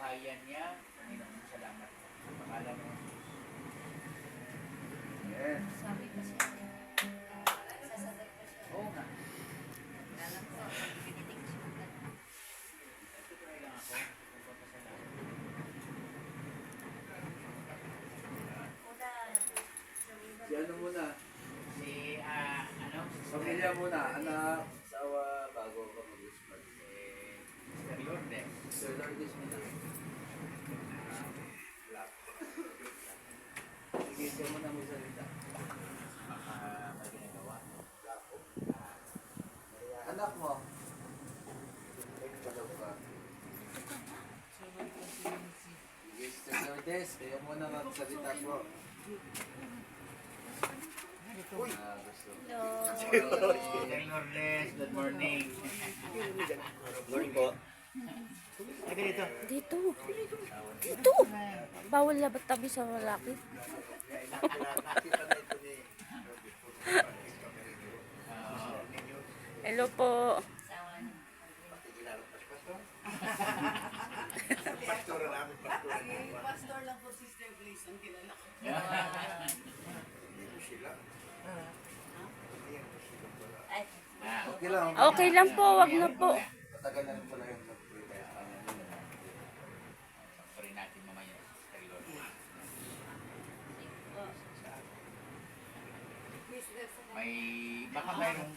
kabuhayan niya. Panginoon, salamat po. Sa pangalan mo. Yes. Sabi ko siya, sasabay ko siya. Oo nga. Alam ko, pinitig siya. Tutuloy lang ako. Magpapasalamat. Una, Si ano muna? Si, ano? Pamilya muna. Anak, asawa, bago ka mag-usman. Mr. Lourdes. Sir Lourdes muna. Sige, siya muna may salita. Baka may ginagawa. Anak mo. Ikaw ka. Sige, Sir Lourdes, kayo muna magsalita po. Uy! Gusto. hello. Mr. Lourdes, good morning. Morning po. Taga dito. Dito. Dito. Bawal labat tabi sa lalaki. Hello po. Pastor lang po, Sister Grace, ang kilala ko. Ay, Okay lang. Okay lang po, wag na po. Matagal na rin pala yung mag-prepare. Sakto rin natin mamaya. Mr. Lourdes. May, baka mayroong